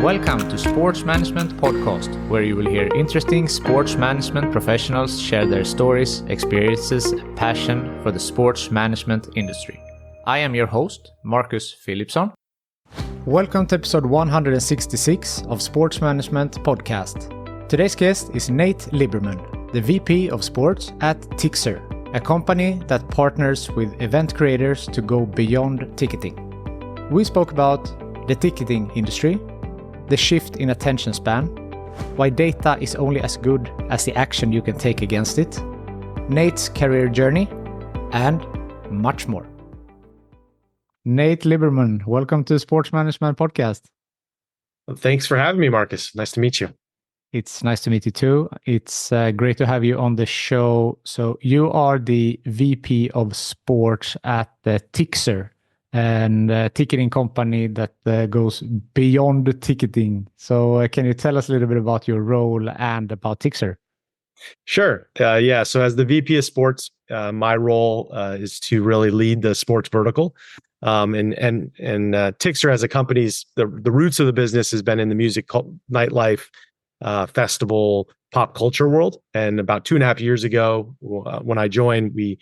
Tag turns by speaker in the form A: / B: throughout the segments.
A: Welcome to Sports Management Podcast, where you will hear interesting sports management professionals share their stories, experiences, and passion for the sports management industry. I am your host, Marcus Philipson. Welcome to episode 166 of Sports Management Podcast. Today's guest is Nate Liberman, the VP of Sports at Tixr, a company that partners with event creators to go beyond ticketing. We spoke about the ticketing industry, the shift in attention span, why data is only as good as the action you can take against it, Nate's career journey, and much more. Nate Liberman, welcome to Sports Management Podcast.
B: Well, thanks for having me, Marcus. Nice to meet you.
A: It's nice to meet you too. It's great to have you on the show. So you are the VP of Sports at the Tixr, and a ticketing company that goes beyond the ticketing. So can you tell us a little bit about your role and about Tixr?
B: Sure. So as the VP of Sports, my role is to really lead the sports vertical. And Tixr as a company's, the roots of the business has been in the music, nightlife, festival, pop culture world. And about 2.5 years ago, when I joined, we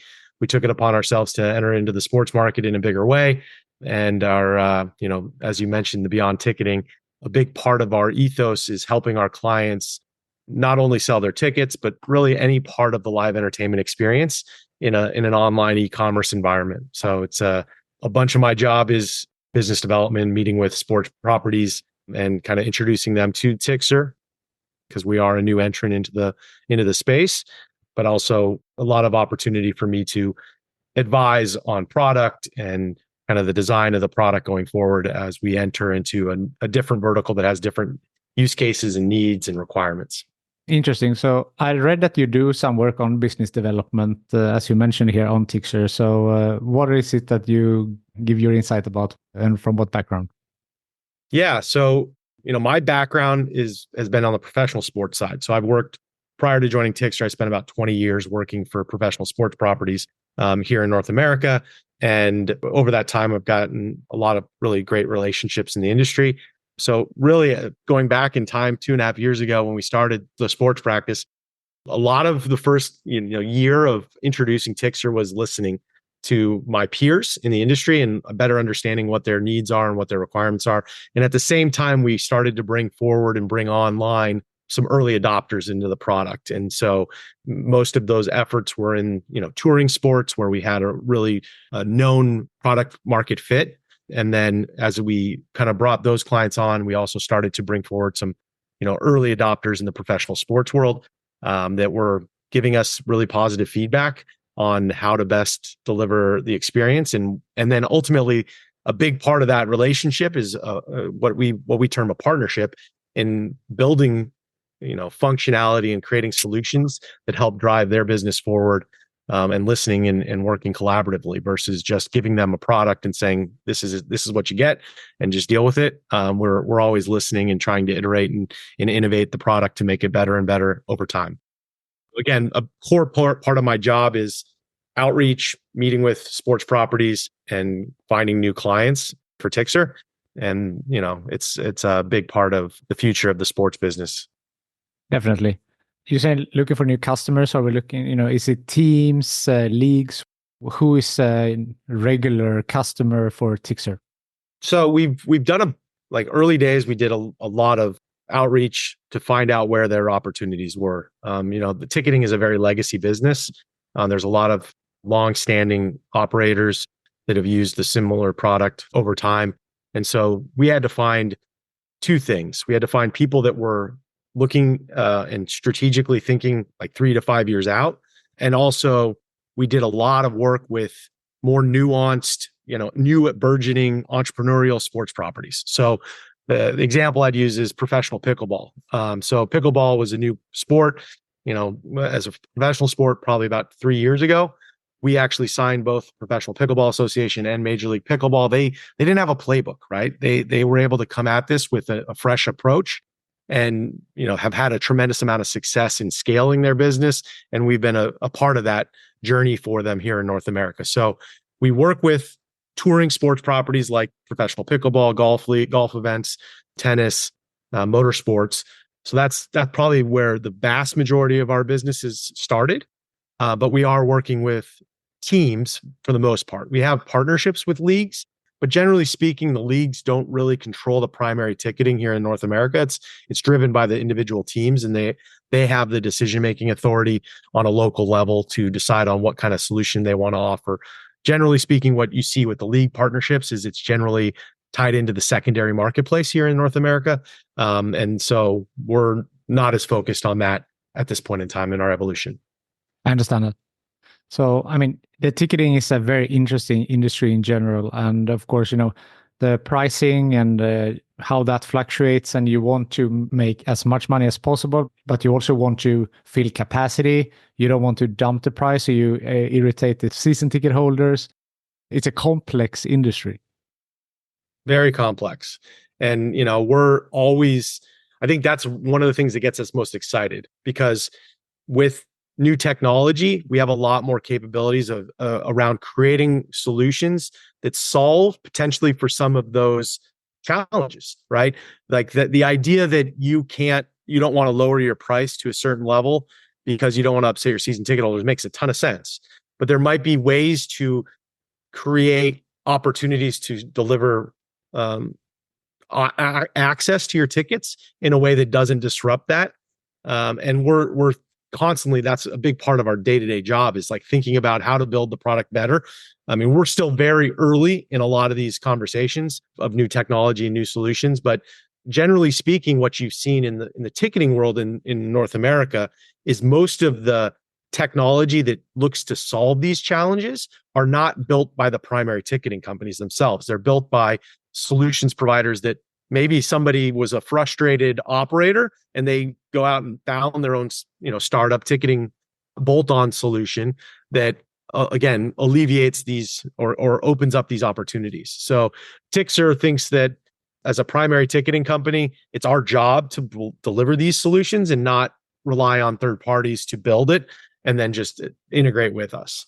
B: took it upon ourselves to enter into the sports market in a bigger way. And our, as you mentioned, the beyond ticketing, a big part of our ethos is helping our clients not only sell their tickets, but really any part of the live entertainment experience in an online e-commerce environment. So it's a bunch of my job is business development, meeting with sports properties and kind of introducing them to Tixr, because we are a new entrant into the space, but also a lot of opportunity for me to advise on product and kind of the design of the product going forward as we enter into a different vertical that has different use cases and needs and requirements.
A: Interesting. So I read that you do some work on business development, as you mentioned here on Tixr. So what is it that you give your insight about and from what background?
B: Yeah. So, my background has been on the professional sports side. So I've worked prior to joining Tixr, I spent about 20 years working for professional sports properties here in North America. And over that time, I've gotten a lot of really great relationships in the industry. So really going back in time, 2.5 years ago, when we started the sports practice, a lot of the first year of introducing Tixr was listening to my peers in the industry and a better understanding what their needs are and what their requirements are. And at the same time, we started to bring forward and bring online some early adopters into the product. And so most of those efforts were in, touring sports where we had a really known product market fit. And then as we kind of brought those clients on, we also started to bring forward some, early adopters in the professional sports world that were giving us really positive feedback on how to best deliver the experience. And then ultimately a big part of that relationship is what we term a partnership in building functionality and creating solutions that help drive their business forward, and listening and working collaboratively versus just giving them a product and saying, this is what you get and just deal with it. We're always listening and trying to iterate and innovate the product to make it better and better over time. Again, a core part of my job is outreach, meeting with sports properties and finding new clients for Tixr. And, it's a big part of the future of the sports business.
A: Definitely. You say looking for new customers, or we're looking, is it teams, leagues? Who is a regular customer for Tixr?
B: So we've done early days, we did a lot of outreach to find out where their opportunities were. The ticketing is a very legacy business. There's a lot of long-standing operators that have used the similar product over time. And so we had to find two things. We had to find people that were looking and strategically thinking 3 to 5 years out. And also we did a lot of work with more nuanced, new burgeoning entrepreneurial sports properties. So the example I'd use is professional pickleball. So pickleball was a new sport, as a professional sport, probably about 3 years ago. We actually signed both Professional Pickleball Association and Major League Pickleball. They didn't have a playbook, right? They were able to come at this with a fresh approach and have had a tremendous amount of success in scaling their business. And we've been a part of that journey for them here in North America. So we work with touring sports properties like professional pickleball, golf events, tennis, motorsports. So that's probably where the vast majority of our businesses started. But we are working with teams for the most part. We have partnerships with leagues, but generally speaking, the leagues don't really control the primary ticketing here in North America. It's driven by the individual teams, and they have the decision-making authority on a local level to decide on what kind of solution they want to offer. Generally speaking, what you see with the league partnerships is it's generally tied into the secondary marketplace here in North America. And so we're not as focused on that at this point in time in our evolution.
A: I understand that. So, I mean, the ticketing is a very interesting industry in general. And of course, the pricing and how that fluctuates, and you want to make as much money as possible, but you also want to fill capacity. You don't want to dump the price, so you irritate the season ticket holders. It's a complex industry.
B: Very complex. And, I think that's one of the things that gets us most excited, because with new technology, we have a lot more capabilities of around creating solutions that solve potentially for some of those challenges, right? Like the idea that you don't want to lower your price to a certain level because you don't want to upset your season ticket holders makes a ton of sense. But there might be ways to create opportunities to deliver access to your tickets in a way that doesn't disrupt that. And we're constantly, that's a big part of our day-to-day job, is like thinking about how to build the product better. I mean, we're still very early in a lot of these conversations of new technology and new solutions, but generally speaking, what you've seen in the ticketing world in North America is most of the technology that looks to solve these challenges are not built by the primary ticketing companies themselves. They're built by solutions providers that maybe somebody was a frustrated operator and they go out and found their own, startup ticketing bolt-on solution that again alleviates these or opens up these opportunities. So Tixr thinks that as a primary ticketing company, it's our job to deliver these solutions and not rely on third parties to build it and then just integrate with us.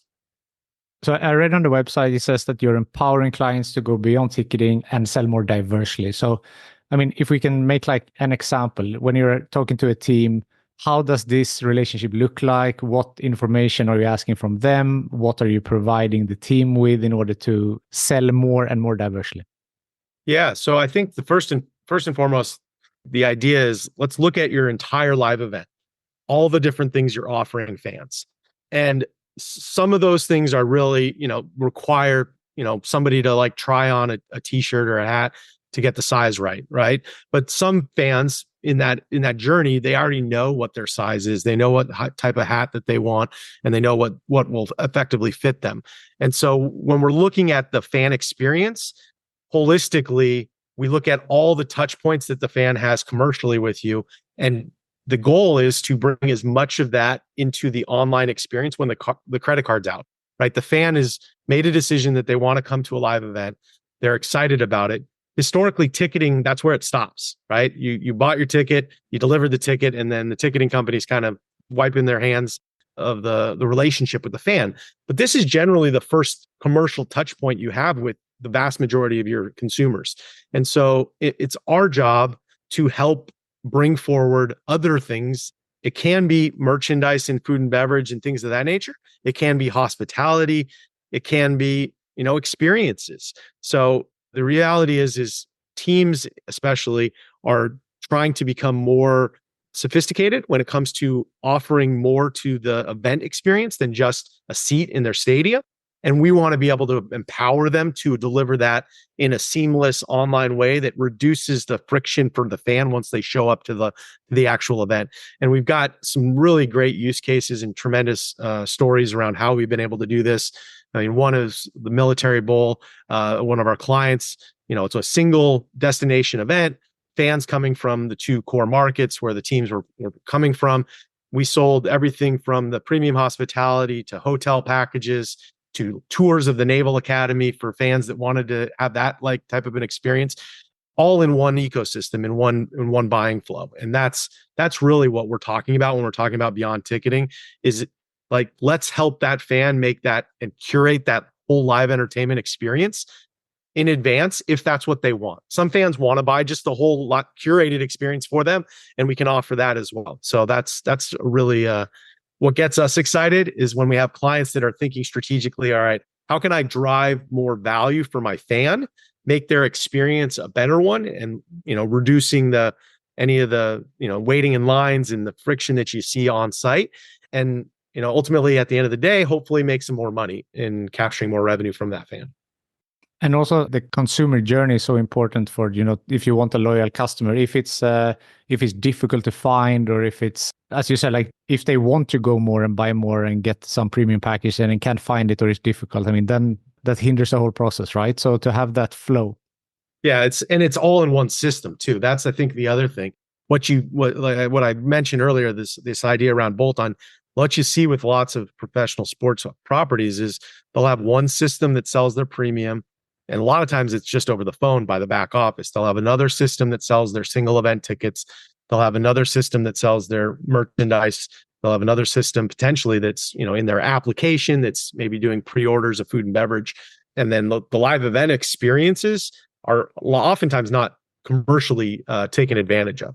A: So I read on the website, it says that you're empowering clients to go beyond ticketing and sell more diversely. So, I mean, if we can make like an example, when you're talking to a team, how does this relationship look like? What information are you asking from them? What are you providing the team with in order to sell more and more diversely?
B: Yeah. So I think the first and foremost, the idea is, let's look at your entire live event, all the different things you're offering fans. And some of those things are really, require, somebody to like try on a t-shirt or a hat to get the size right. But some fans in that journey, they already know what their size is. They know what type of hat that they want, and they know what will effectively fit them. And so when we're looking at the fan experience holistically, we look at all the touch points that the fan has commercially with you, and the goal is to bring as much of that into the online experience when the credit card's out, right? The fan has made a decision that they want to come to a live event. They're excited about it. Historically, ticketing, that's where it stops, right? You bought your ticket, you delivered the ticket, and then the ticketing company's kind of wiping their hands of the relationship with the fan. But this is generally the first commercial touch point you have with the vast majority of your consumers. And so it's our job to help bring forward other things. It can be merchandise and food and beverage and things of that nature. It can be hospitality. It can be, experiences. So the reality is teams especially are trying to become more sophisticated when it comes to offering more to the event experience than just a seat in their stadia. And we want to be able to empower them to deliver that in a seamless online way that reduces the friction for the fan once they show up to the actual event. And we've got some really great use cases and tremendous stories around how we've been able to do this. I mean, one is the Military Bowl. One of our clients, it's a single destination event, fans coming from the two core markets where the teams were coming from. We sold everything from the premium hospitality to hotel packages to tours of the Naval Academy for fans that wanted to have that like type of an experience, all in one ecosystem, in one buying flow. And that's really what we're talking about when we're talking about beyond ticketing, is like, let's help that fan make that and curate that whole live entertainment experience in advance if that's what they want. Some fans want to buy just the whole lot curated experience for them, and we can offer that as well. So that's really what gets us excited is when we have clients that are thinking strategically, all right, how can I drive more value for my fan, make their experience a better one, and reducing any of the waiting in lines and the friction that you see on site, and ultimately at the end of the day, hopefully make some more money in capturing more revenue from that fan.
A: And also the consumer journey is so important for, if you want a loyal customer, if it's difficult to find, or if it's, as you said, like if they want to go more and buy more and get some premium package and can't find it, or it's difficult, then that hinders the whole process, right? So to have that flow.
B: Yeah, it's all in one system too. That's, I think, the other thing. What I mentioned earlier, this idea around bolt-on, what you see with lots of professional sports properties is they'll have one system that sells their premium. And a lot of times it's just over the phone by the back office. They'll have another system that sells their single event tickets. They'll have another system that sells their merchandise. They'll have another system potentially that's, in their application that's maybe doing pre-orders of food and beverage. And then the live event experiences are oftentimes not commercially taken advantage of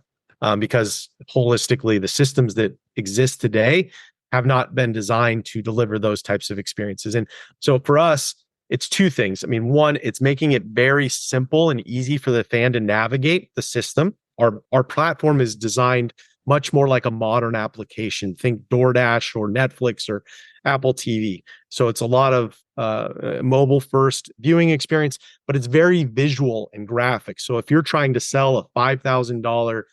B: because holistically the systems that exist today have not been designed to deliver those types of experiences. And so for us, it's two things. I mean, one, it's making it very simple and easy for the fan to navigate the system. Our platform is designed much more like a modern application. Think DoorDash or Netflix or Apple TV. So it's a lot of mobile first viewing experience, but it's very visual and graphic. So if you're trying to sell a $5,000,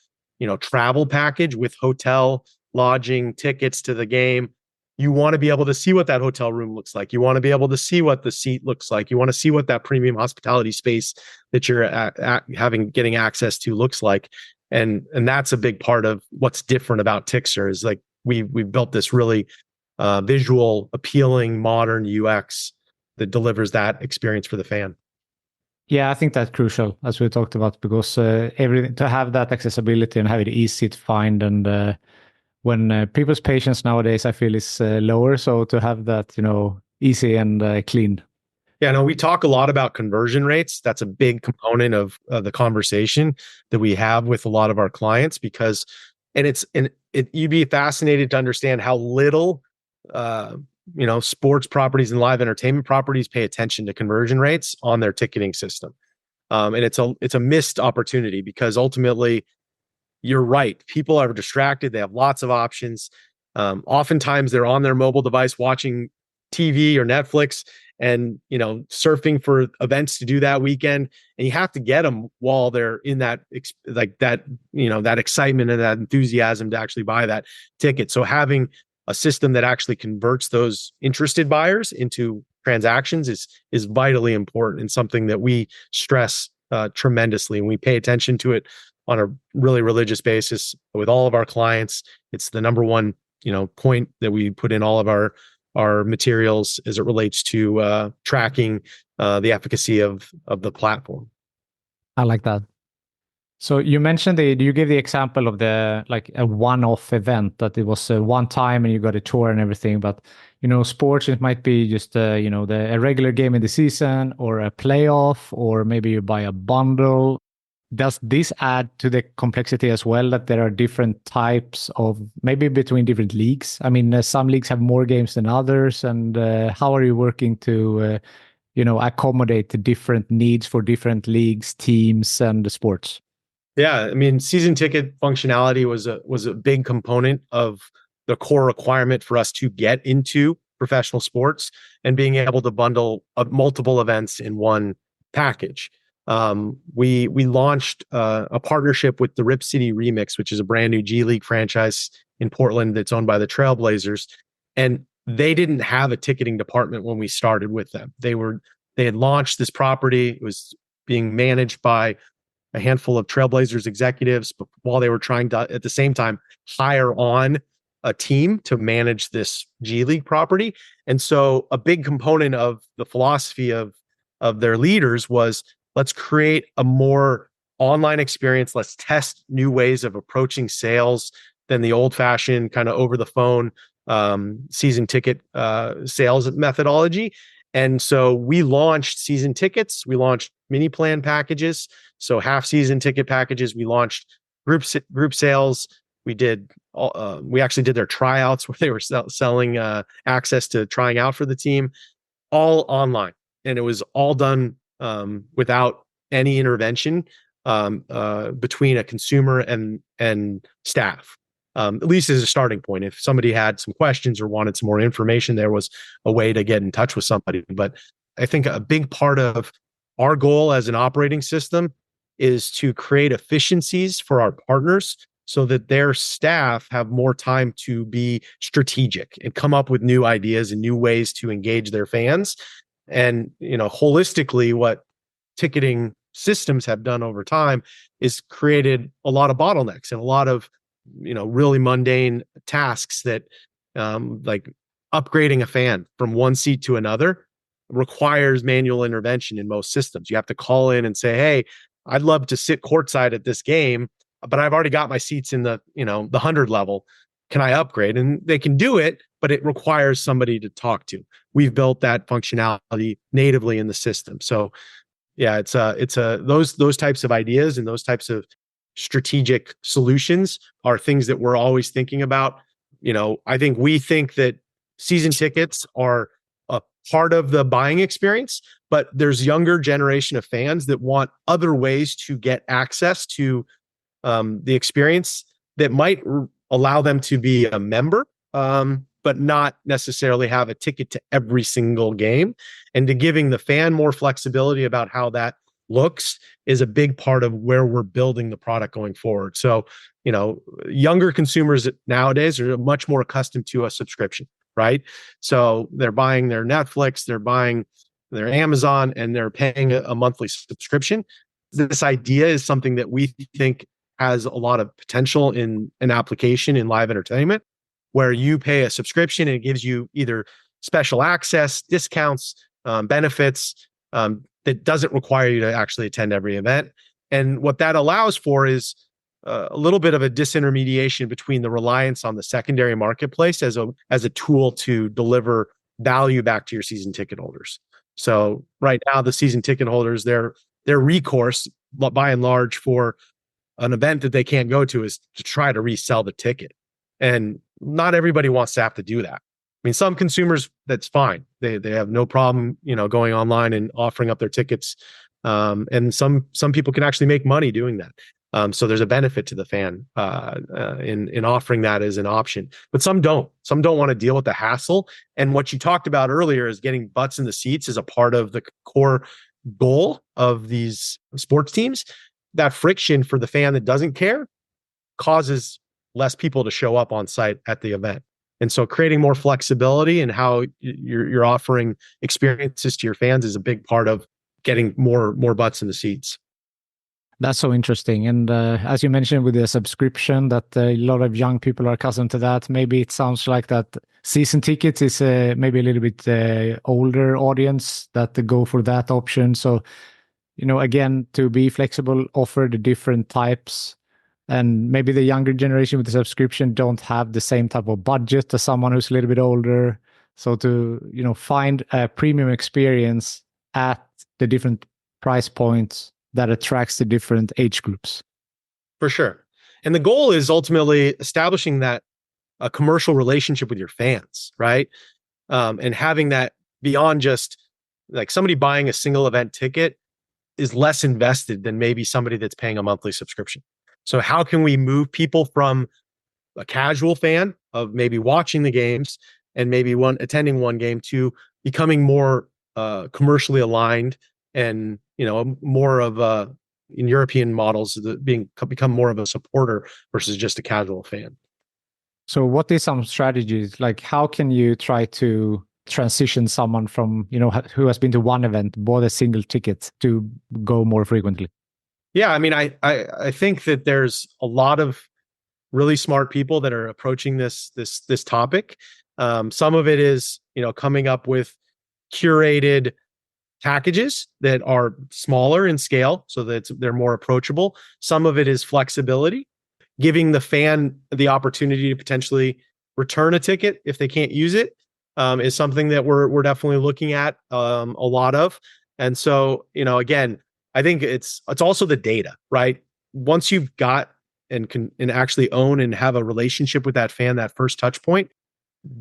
B: travel package with hotel, lodging, tickets to the game, you want to be able to see what that hotel room looks like. You want to be able to see what the seat looks like. You want to see what that premium hospitality space that you're getting access to looks like. And that's a big part of what's different about Tixr is like we've built this really visual, appealing, modern UX that delivers that experience for the fan.
A: Yeah, I think that's crucial, as we talked about, because everything to have that accessibility and have it easy to find, and when people's patience nowadays, I feel, is lower. So to have that, easy and clean.
B: Yeah, no, we talk a lot about conversion rates. That's a big component of the conversation that we have with a lot of our clients because, you'd be fascinated to understand how little, sports properties and live entertainment properties pay attention to conversion rates on their ticketing system. And it's a missed opportunity because ultimately, you're right. People are distracted. They have lots of options. Oftentimes they're on their mobile device watching TV or Netflix and, surfing for events to do that weekend. And you have to get them while they're in that, that excitement and that enthusiasm to actually buy that ticket. So having a system that actually converts those interested buyers into transactions is vitally important and something that we stress tremendously. And we pay attention to it on a really religious basis with all of our clients. It's the number one, point that we put in all of our materials as it relates to tracking the efficacy of the platform.
A: I like that. So you mentioned you gave the example of a one-off event that it was one time and you got a tour and everything. But sports, it might be just a regular game in the season or a playoff, or maybe you buy a bundle. Does this add to the complexity as well, that there are different types of, maybe between different leagues? I mean, some leagues have more games than others, and how are you working to, accommodate the different needs for different leagues, teams, and the sports?
B: Yeah, I mean, season ticket functionality was a big component of the core requirement for us to get into professional sports and being able to bundle multiple events in one package. We launched a partnership with the Rip City Remix, which is a brand new G League franchise in Portland that's owned by the Trailblazers. And they didn't have a ticketing department when we started with them. They had launched this property. It was being managed by a handful of Trailblazers executives, but while they were trying to, at the same time, hire on a team to manage this G League property. And so a big component of the philosophy of their leaders was, let's create a more online experience. Let's test new ways of approaching sales than the old-fashioned kind of over-the-phone season ticket sales methodology. And so we launched season tickets. We launched mini plan packages. So half season ticket packages. We launched group sales. We actually did their tryouts where they were selling access to trying out for the team, all online, and it was all done without any intervention between a consumer and staff. At least as a starting point. If somebody had some questions or wanted some more information, there was a way to get in touch with somebody. But I think a big part of our goal as an operating system is to create efficiencies for our partners so that their staff have more time to be strategic and come up with new ideas and new ways to engage their fans. And, holistically, what ticketing systems have done over time is created a lot of bottlenecks and a lot of really mundane tasks that like upgrading a fan from one seat to another requires manual intervention in most systems. You have to call in and say, hey, I'd love to sit courtside at this game, but I've already got my seats in the 100 level. Can I upgrade? And they can do it, but it requires somebody to talk to. We've built that functionality natively in the system. So yeah, it's those types of ideas and those types of strategic solutions are things that we're always thinking about. I think we think that season tickets are a part of the buying experience, but there's younger generation of fans that want other ways to get access to the experience that might allow them to be a member, but not necessarily have a ticket to every single game. And to giving the fan more flexibility about how that looks is a big part of where we're building the product going forward. So, younger consumers nowadays are much more accustomed to a subscription, right? So they're buying their Netflix, they're buying their Amazon, and they're paying a monthly subscription. This idea is something that we think has a lot of potential in an application in live entertainment, where you pay a subscription and it gives you either special access, discounts, benefits, that doesn't require you to actually attend every event. And what that allows for is a little bit of a disintermediation between the reliance on the secondary marketplace as a tool to deliver value back to your season ticket holders. So right now, the season ticket holders, their recourse by and large for an event that they can't go to is to try to resell the ticket. And not everybody wants to have to do that. I mean, some consumers, that's fine. They have no problem, going online and offering up their tickets. And some people can actually make money doing that. So there's a benefit to the fan in offering that as an option. But some don't. Some don't want to deal with the hassle. And what you talked about earlier is getting butts in the seats is a part of the core goal of these sports teams. That friction for the fan that doesn't care causes less people to show up on site at the event. And so creating more flexibility in how you're offering experiences to your fans is a big part of getting more butts in the seats.
A: That's so interesting. And as you mentioned with the subscription, that a lot of young people are accustomed to that. Maybe it sounds like that season tickets is maybe a little bit older audience that go for that option. So, again, to be flexible, offer the different types. And maybe the younger generation with the subscription don't have the same type of budget as someone who's a little bit older. So to, find a premium experience at the different price points that attracts the different age groups.
B: For sure. And the goal is ultimately establishing that a commercial relationship with your fans, right? And having that beyond just like somebody buying a single event ticket is less invested than maybe somebody that's paying a monthly subscription. So how can we move people from a casual fan of maybe watching the games and maybe attending one game to becoming more commercially aligned and, more of in European models, become more of a supporter versus just a casual fan.
A: So what is some strategies? Like how can you try to transition someone from, who has been to one event, bought a single ticket to go more frequently?
B: Yeah, I mean, I think that there's a lot of really smart people that are approaching this topic. Some of it is, coming up with curated packages that are smaller in scale so that they're more approachable. Some of it is flexibility, giving the fan the opportunity to potentially return a ticket if they can't use it, is something that we're definitely looking at a lot of. And so, again, I think it's also the data, right? Once you've got and can and actually own and have a relationship with that fan, that first touch point,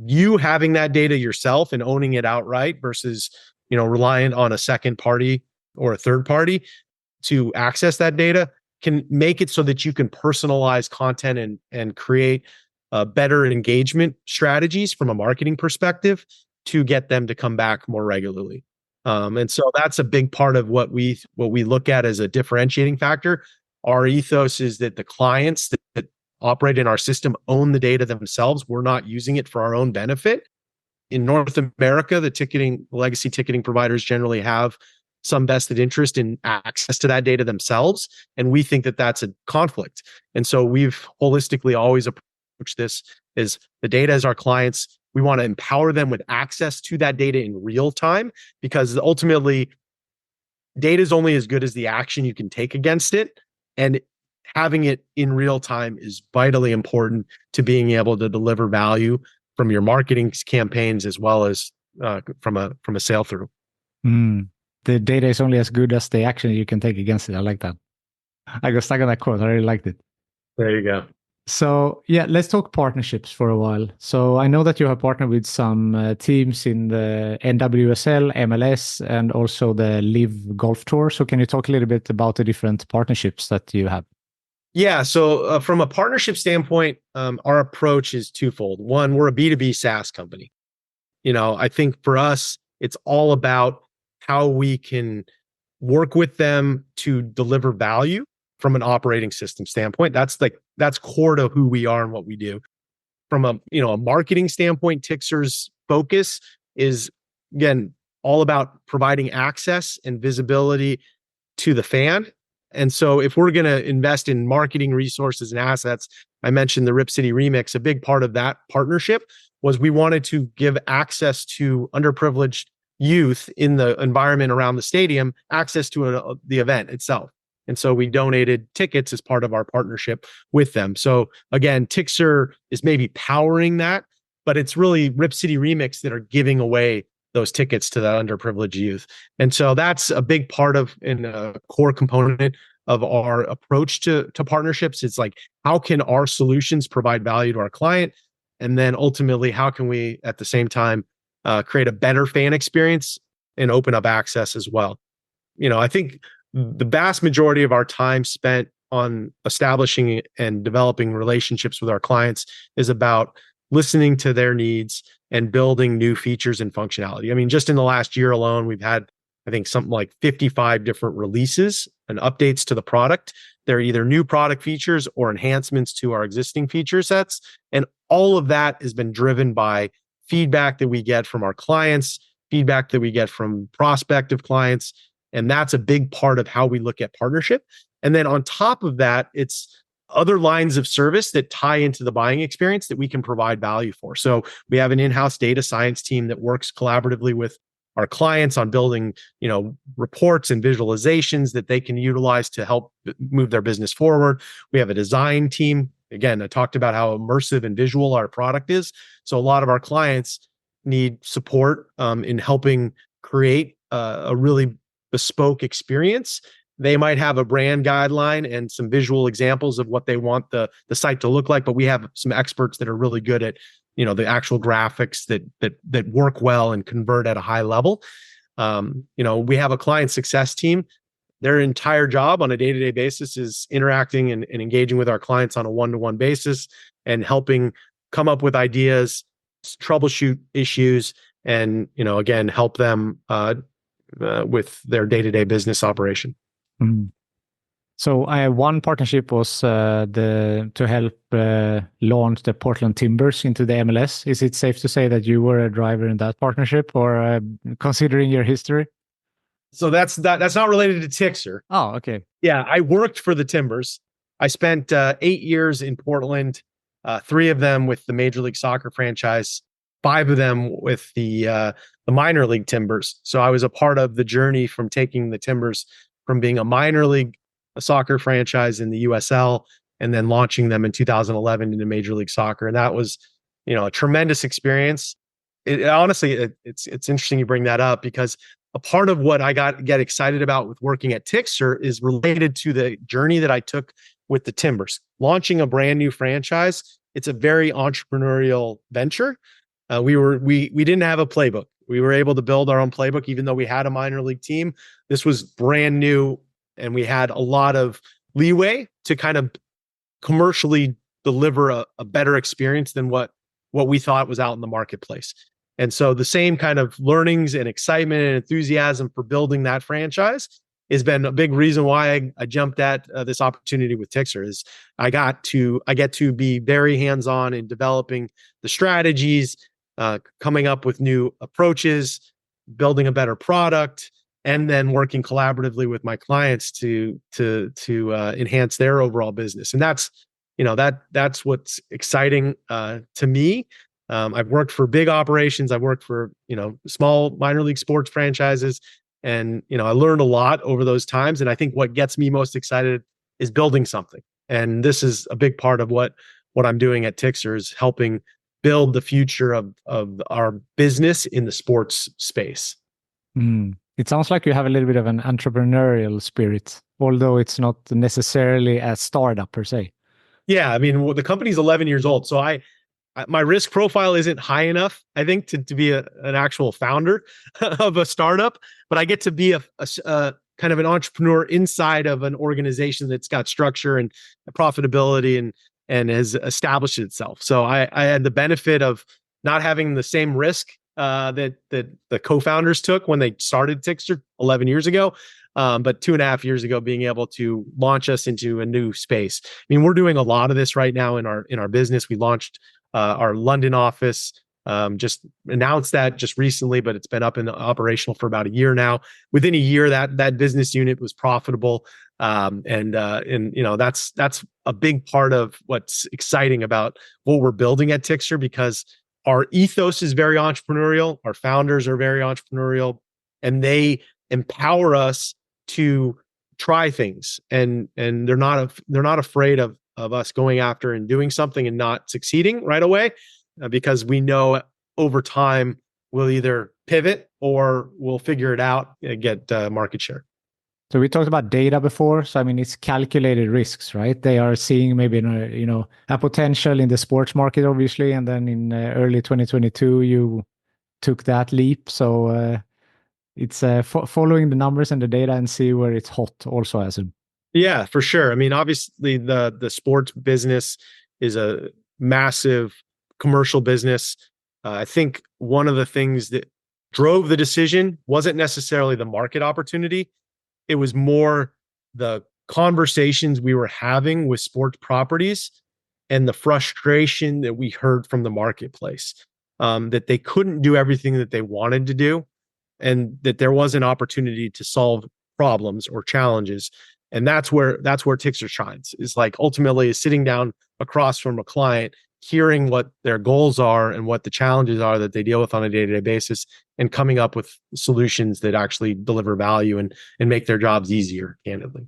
B: you having that data yourself and owning it outright versus, reliant on a second party or a third party to access that data can make it so that you can personalize content and create better engagement strategies from a marketing perspective to get them to come back more regularly. And so that's a big part of what we look at as a differentiating factor. Our ethos is that the clients that operate in our system own the data themselves. We're not using it for our own benefit. In North America, the legacy ticketing providers generally have some vested interest in access to that data themselves. And we think that that's a conflict. And so we've holistically always approached this as the data as our clients. We want to empower them with access to that data in real time, because ultimately data is only as good as the action you can take against it. And having it in real time is vitally important to being able to deliver value from your marketing campaigns as well as from a sale through.
A: The data is only as good as the action you can take against it. I like that. I got stuck on that quote. I really liked it.
B: There you go.
A: So yeah, let's talk partnerships for a while. So I know that you have partnered with some teams in the NWSL, MLS, and also the Live Golf Tour. So can you talk a little bit about the different partnerships that you have?
B: Yeah. So from a partnership standpoint, our approach is twofold. One, we're a B2B SaaS company. I think for us, it's all about how we can work with them to deliver value from an operating system standpoint. That's core to who we are and what we do. From a marketing standpoint, Tixr's focus is, again, all about providing access and visibility to the fan. And so if we're going to invest in marketing resources and assets, I mentioned the Rip City Remix. A big part of that partnership was we wanted to give access to underprivileged youth in the environment around the stadium, access to the event itself. And so we donated tickets as part of our partnership with them. So again, Tixr is maybe powering that, but it's really Rip City Remix that are giving away those tickets to the underprivileged youth. And so that's a big part of and a core component of our approach to partnerships. It's like, how can our solutions provide value to our client? And then ultimately, how can we at the same time create a better fan experience and open up access as well? I think the vast majority of our time spent on establishing and developing relationships with our clients is about listening to their needs and building new features and functionality. I mean, just in the last year alone, we've had, I think, something like 55 different releases and updates to the product. They're either new product features or enhancements to our existing feature sets. And all of that has been driven by feedback that we get from our clients, feedback that we get from prospective clients. And that's a big part of how we look at partnership. And then on top of that, it's other lines of service that tie into the buying experience that we can provide value for. So we have an in-house data science team that works collaboratively with our clients on building, reports and visualizations that they can utilize to help move their business forward. We have a design team. Again, I talked about how immersive and visual our product is. So a lot of our clients need support in helping create a really bespoke experience. They might have a brand guideline and some visual examples of what they want the site to look like, but we have some experts that are really good at, the actual graphics that work well and convert at a high level. We have a client success team. Their entire job on a day-to-day basis is interacting and engaging with our clients on a one-to-one basis and helping come up with ideas, troubleshoot issues, and, again, help them with their day-to-day business operation.
A: Mm. So one partnership was to help launch the Portland Timbers into the MLS. Is it safe to say that you were a driver in that partnership, or considering your history?
B: So that's not related to Tixr.
A: Oh, okay.
B: Yeah, I worked for the Timbers. I spent 8 years in Portland, 3 of them with the Major League Soccer franchise, 5 of them with the minor league Timbers. So I was a part of the journey from taking the Timbers from being a minor league soccer franchise in the USL and then launching them in 2011 into Major League Soccer. And that was, a tremendous experience. Honestly, it's interesting you bring that up because a part of what I get excited about with working at Tixr is related to the journey that I took with the Timbers. Launching a brand new franchise, it's a very entrepreneurial venture. We didn't have a playbook. We were able to build our own playbook, even though we had a minor league team. This was brand new, and we had a lot of leeway to kind of commercially deliver a better experience than what we thought was out in the marketplace. And so the same kind of learnings and excitement and enthusiasm for building that franchise has been a big reason why I jumped at this opportunity with Tixr. Is I get to be very hands-on in developing the strategies, coming up with new approaches, building a better product, and then working collaboratively with my clients to enhance their overall business. And that's what's exciting to me. I've worked for big operations. I've worked for small minor league sports franchises, and I learned a lot over those times. And I think what gets me most excited is building something. And this is a big part of what I'm doing at Tixr, is helping build the future of our business in the sports space.
A: It sounds like you have a little bit of an entrepreneurial spirit, although it's not necessarily a startup per se.
B: Yeah, I mean, the company's 11 years old, so my risk profile isn't high enough, I think, to be an actual founder of a startup, but I get to be a kind of an entrepreneur inside of an organization that's got structure and profitability and has established itself. So I had the benefit of not having the same risk that the co-founders took when they started Tixr 11 years ago. But 2.5 years ago, being able to launch us into a new space. I mean, we're doing a lot of this right now in our business. We launched our London office, just announced that just recently, but it's been up and operational for about a year now. Within a year, that business unit was profitable, and that's a big part of what's exciting about what we're building at Tixr, because our ethos is very entrepreneurial. Our founders are very entrepreneurial, and they empower us to try things, and they're not afraid of us going after and doing something and not succeeding right away, because we know over time we'll either pivot or we'll figure it out and get market share.
A: So we talked about data before. So I mean, it's calculated risks, right? They are seeing maybe a potential in the sports market, obviously, and then in early 2022 you took that leap. So it's following the numbers and the data and see where it's hot also, as a
B: Yeah, for sure. I mean, obviously the sports business is a massive commercial business. I think one of the things that drove the decision wasn't necessarily the market opportunity. It was more the conversations we were having with sports properties and the frustration that we heard from the marketplace, that they couldn't do everything that they wanted to do, and that there was an opportunity to solve problems or challenges. And that's where Tixr shines, is like ultimately is sitting down across from a client, hearing what their goals are and what the challenges are that they deal with on a day-to-day basis, and coming up with solutions that actually deliver value and make their jobs easier, candidly.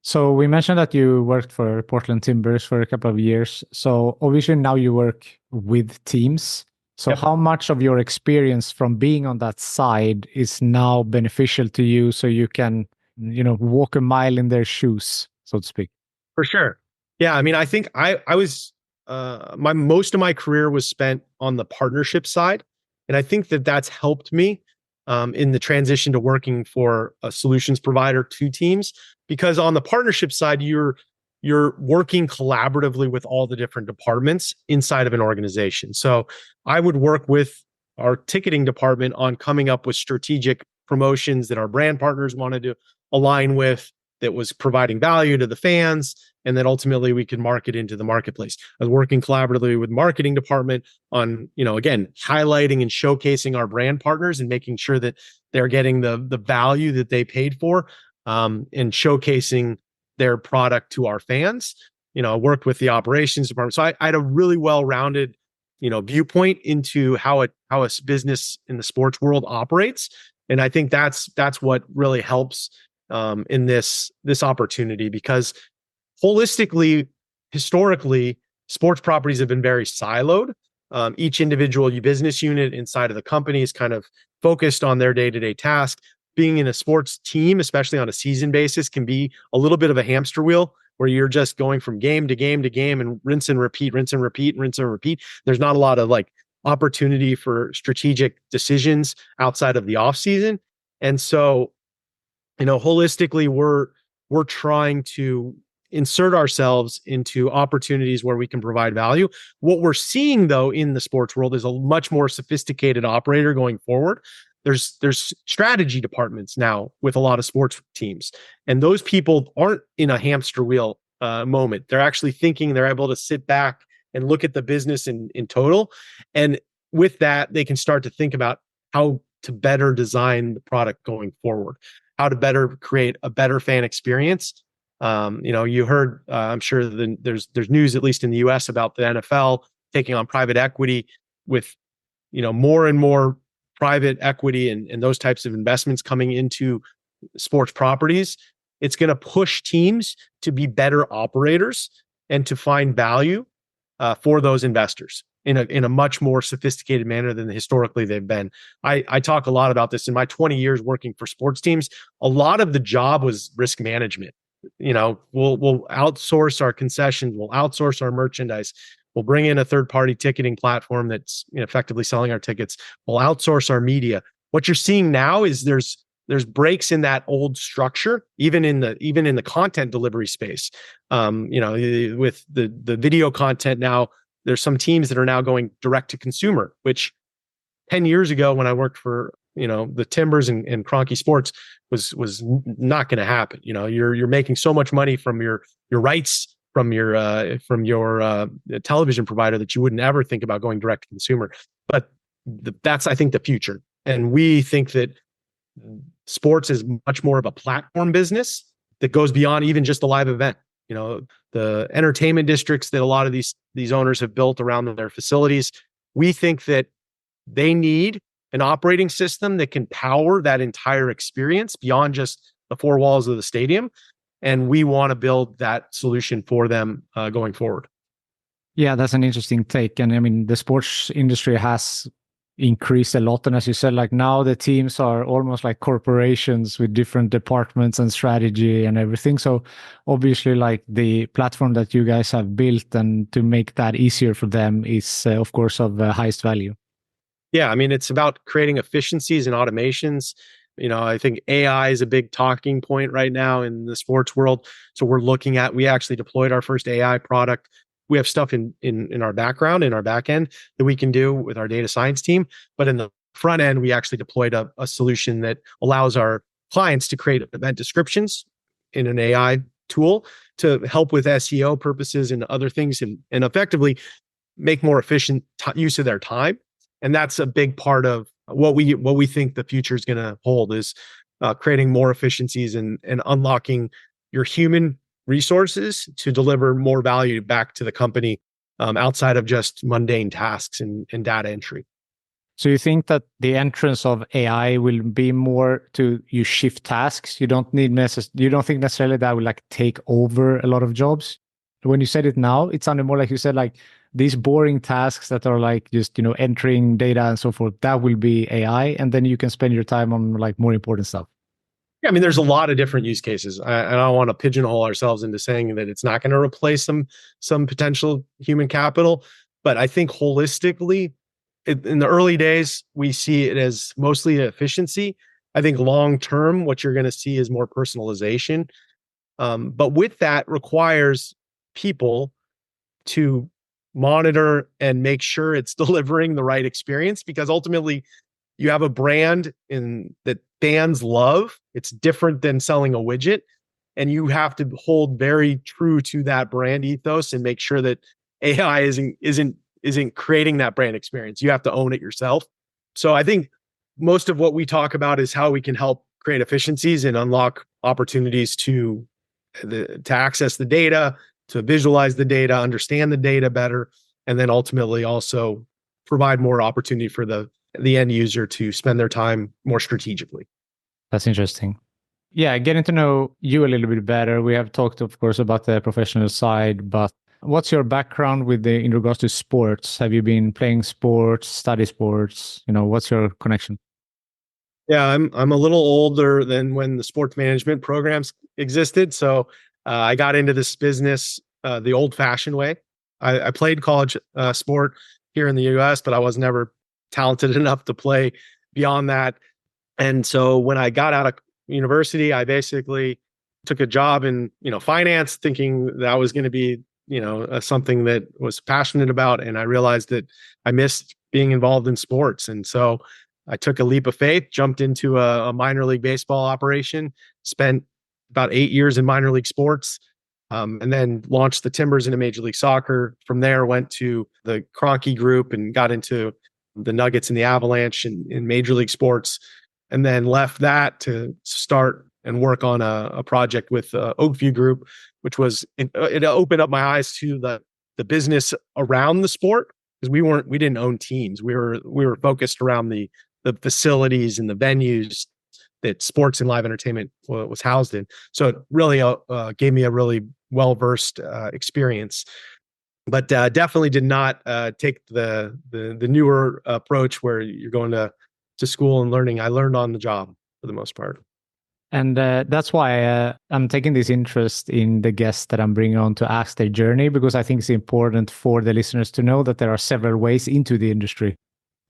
A: So we mentioned that you worked for Portland Timbers for a couple of years. So obviously now you work with teams. So How much of your experience from being on that side is now beneficial to you, so you can walk a mile in their shoes, so to speak?
B: For sure. Yeah. I mean, I think I was, most of my career was spent on the partnership side. And I think that that's helped me in the transition to working for a solutions provider to teams, because on the partnership side, you're working collaboratively with all the different departments inside of an organization. So I would work with our ticketing department on coming up with strategic promotions that our brand partners wanted to align with, that was providing value to the fans, and then ultimately we could market into the marketplace. I was working collaboratively with marketing department on, again, highlighting and showcasing our brand partners and making sure that they're getting the value that they paid for, and showcasing their product to our fans. I worked with the operations department. So I had a really well-rounded, viewpoint into how a business in the sports world operates. And I think that's what really helps in this opportunity, because holistically, historically, sports properties have been very siloed. Each individual business unit inside of the company is kind of focused on their day-to-day task. Being in a sports team, especially on a season basis, can be a little bit of a hamster wheel where you're just going from game to game to game and rinse and repeat, rinse and repeat, rinse and repeat. There's not a lot of like opportunity for strategic decisions outside of the off season. And so, holistically, we're trying to insert ourselves into opportunities where we can provide value. What we're seeing though in the sports world is a much more sophisticated operator going forward. There's strategy departments now with a lot of sports teams, and those people aren't in a hamster wheel moment. They're actually thinking. They're able to sit back and look at the business in total, and with that, they can start to think about how to better design the product going forward, how to better create a better fan experience. You heard, I'm sure there's news, at least in the US, about the NFL taking on private equity with, more and more private equity and those types of investments coming into sports properties. It's going to push teams to be better operators and to find value for those investors in a much more sophisticated manner than historically they've been. I talk a lot about this in my 20 years working for sports teams. A lot of the job was risk management. We'll outsource our concessions, we'll outsource our merchandise, we'll bring in a third-party ticketing platform that's effectively selling our tickets, we'll outsource our media. What you're seeing now is there's breaks in that old structure, even in the content delivery space. With the video content now, there's some teams that are now going direct to consumer, which 10 years ago when I worked for the Timbers and Kroenke Sports was not going to happen. You're making so much money from your rights from your television provider that you wouldn't ever think about going direct to consumer. But that's, I think, the future. And we think that sports is much more of a platform business that goes beyond even just a live event. The entertainment districts that a lot of these owners have built around their facilities, we think that they need an operating system that can power that entire experience beyond just the four walls of the stadium. And we want to build that solution for them going forward.
C: Yeah, that's an interesting take. And I mean, the sports industry has increased a lot. And as you said, like now the teams are almost like corporations with different departments and strategy and everything. So obviously like the platform that you guys have built and to make that easier for them is of course of highest value.
B: Yeah, I mean, it's about creating efficiencies and automations. I think AI is a big talking point right now in the sports world. So we actually deployed our first AI product. We have stuff in our background, in our back end that we can do with our data science team. But in the front end, we actually deployed a solution that allows our clients to create event descriptions in an AI tool to help with SEO purposes and other things and effectively make more efficient use of their time. And that's a big part of what we think the future is going to hold is creating more efficiencies and unlocking your human resources to deliver more value back to the company outside of just mundane tasks and data entry.
C: So you think that the entrance of AI will be more to you shift tasks? You don't think necessarily that will like take over a lot of jobs? When you said it now, it sounded more like you said like these boring tasks that are like just, entering data and so forth, that will be AI. And then you can spend your time on like more important stuff.
B: Yeah, I mean, there's a lot of different use cases. I don't want to pigeonhole ourselves into saying that it's not going to replace some potential human capital. But I think holistically, in the early days, we see it as mostly efficiency. I think long term, what you're going to see is more personalization. But with that requires people to monitor and make sure it's delivering the right experience, because ultimately you have a brand that fans love. It's different than selling a widget, and you have to hold very true to that brand ethos and make sure that AI isn't creating that brand experience. You have to own it yourself. So I think most of what we talk about is how we can help create efficiencies and unlock opportunities to access the data, to visualize the data, understand the data better, and then ultimately also provide more opportunity for the end user to spend their time more strategically.
C: That's interesting. Yeah, getting to know you a little bit better. We have talked, of course, about the professional side, but what's your background in regards to sports? Have you been playing sports, study sports? What's your connection?
B: Yeah, I'm a little older than when the sports management programs existed. So I got into this business the old-fashioned way. I played college sport here in the U.S., but I was never talented enough to play beyond that. And so when I got out of university, I basically took a job in finance, thinking that was going to be something that was passionate about, and I realized that I missed being involved in sports, and so I took a leap of faith, jumped into a minor league baseball operation, spent about 8 years in minor league sports, and then launched the Timbers into Major League Soccer. From there, went to the Kroenke Group and got into the Nuggets and the Avalanche in Major League Sports, and then left that to start and work on a project with Oakview Group, which was it opened up my eyes to the business around the sport, because we didn't own teams. We were focused around the facilities and the venues that sports and live entertainment was housed in. So it really gave me a really well-versed experience, but definitely did not take the newer approach where you're going to school and learning. I learned on the job for the most part.
C: And that's why I'm taking this interest in the guests that I'm bringing on to ask their journey, because I think it's important for the listeners to know that there are several ways into the industry.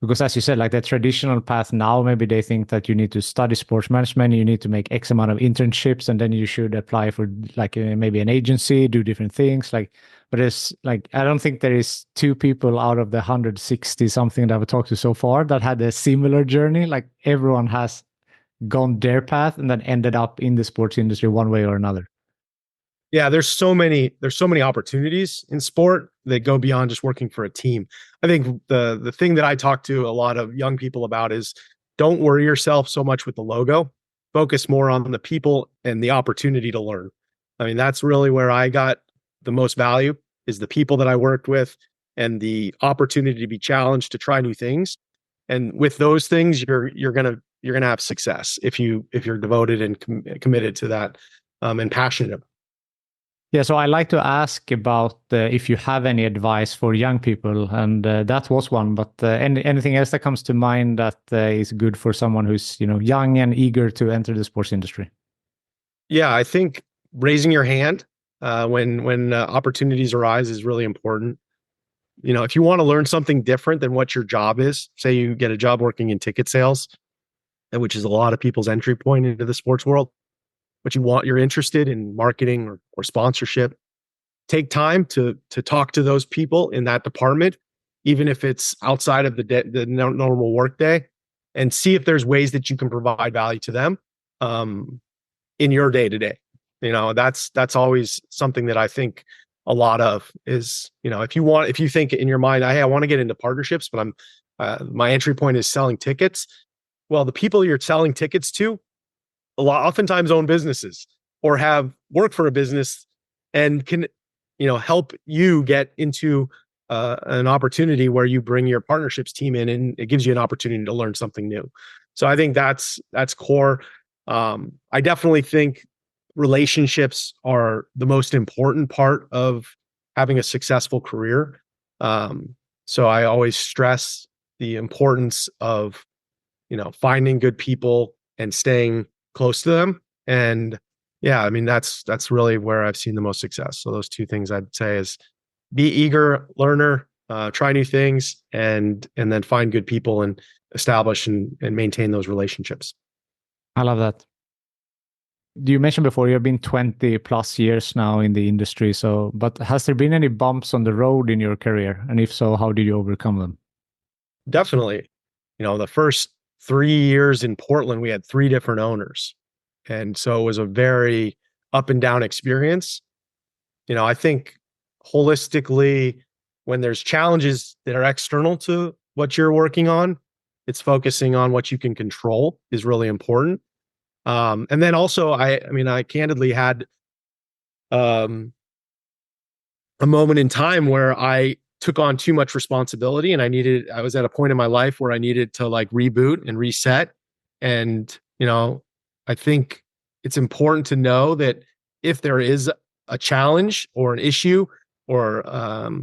C: Because as you said, like the traditional path now, maybe they think that you need to study sports management, you need to make X amount of internships, and then you should apply for like maybe an agency, do different things. But it's like, I don't think there is two people out of the 160 something that I've talked to so far that had a similar journey. Like everyone has gone their path and then ended up in the sports industry one way or another.
B: Yeah, there's so many opportunities in sport that go beyond just working for a team. I think the thing that I talk to a lot of young people about is, don't worry yourself so much with the logo. Focus more on the people and the opportunity to learn. I mean, that's really where I got the most value, is the people that I worked with and the opportunity to be challenged to try new things. And with those things, you're gonna have success if you're devoted and committed to that, and passionate.
C: Yeah, so I like to ask about if you have any advice for young people, and that was one. But anything else that comes to mind that is good for someone who's young and eager to enter the sports industry?
B: Yeah, I think raising your hand when opportunities arise is really important. If you want to learn something different than what your job is, say you get a job working in ticket sales, which is a lot of people's entry point into the sports world, but you're interested in marketing or sponsorship, take time to talk to those people in that department, even if it's outside of the normal workday, and see if there's ways that you can provide value to them in your day to day. That's always something that I think a lot of is, if you think in your mind, hey, I want to get into partnerships, but my entry point is selling tickets. Well, the people you're selling tickets to oftentimes own businesses or have worked for a business and can, help you get into an opportunity where you bring your partnerships team in, and it gives you an opportunity to learn something new. So I think that's core. I definitely think relationships are the most important part of having a successful career. So I always stress the importance of, finding good people and staying close to them. And yeah, I mean, that's really where I've seen the most success. So those two things I'd say is be eager learner, try new things, and then find good people and establish and maintain those relationships.
C: I love that. You mentioned before you've been 20 plus years now in the industry. But has there been any bumps on the road in your career? And if so, how did you overcome them?
B: Definitely. The first 3 years in Portland, we had 3 different owners. And so it was a very up and down experience. I think holistically, when there's challenges that are external to what you're working on, it's focusing on what you can control is really important. And then also, I candidly had a moment in time where I took on too much responsibility, and I was at a point in my life where I needed to like reboot and reset. And, I think it's important to know that if there is a challenge or an issue or, a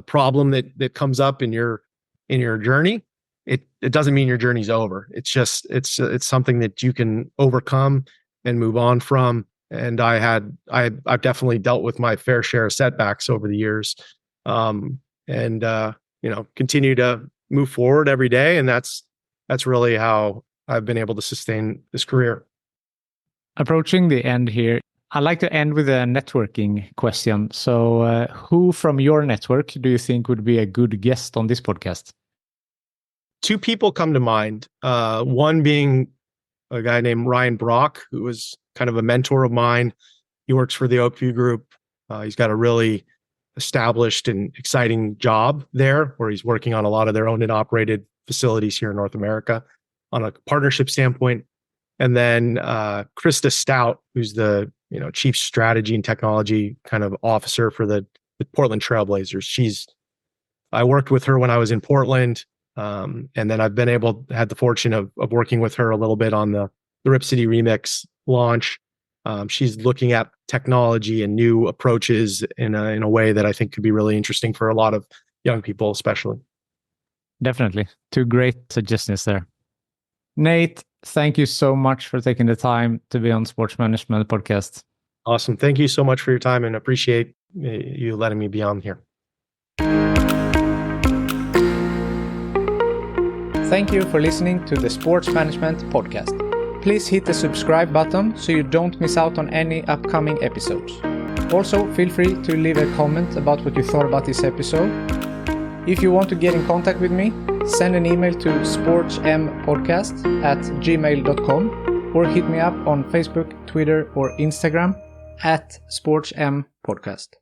B: problem that comes up in your journey, it doesn't mean your journey's over. It's just it's something that you can overcome and move on from. And I've definitely dealt with my fair share of setbacks over the years, continue to move forward every day. And that's really how I've been able to sustain this career.
C: Approaching the end here, I'd like to end with a networking question. So who from your network do you think would be a good guest on this podcast?
B: Two people come to mind. One being a guy named Ryan Brock, who was kind of a mentor of mine. He works for the Oakview Group. He's got a really established and exciting job there, where he's working on a lot of their owned and operated facilities here in North America on a partnership standpoint. And then Krista Stout, who's the chief strategy and technology kind of officer for the Portland Trailblazers. I worked with her when I was in Portland. And then I've had the fortune of working with her a little bit on the Rip City Remix launch. She's looking at technology and new approaches in a way that I think could be really interesting for a lot of young people, especially.
C: Definitely. Two great suggestions there. Nate, thank you so much for taking the time to be on Sports Management Podcast.
B: Awesome. Thank you so much for your time, and appreciate you letting me be on here.
A: Thank you for listening to the Sports Management Podcast. Please hit the subscribe button so you don't miss out on any upcoming episodes. Also, feel free to leave a comment about what you thought about this episode. If you want to get in contact with me, send an email to sportsmpodcast@gmail.com or hit me up on Facebook, Twitter, or Instagram @sportsmpodcast.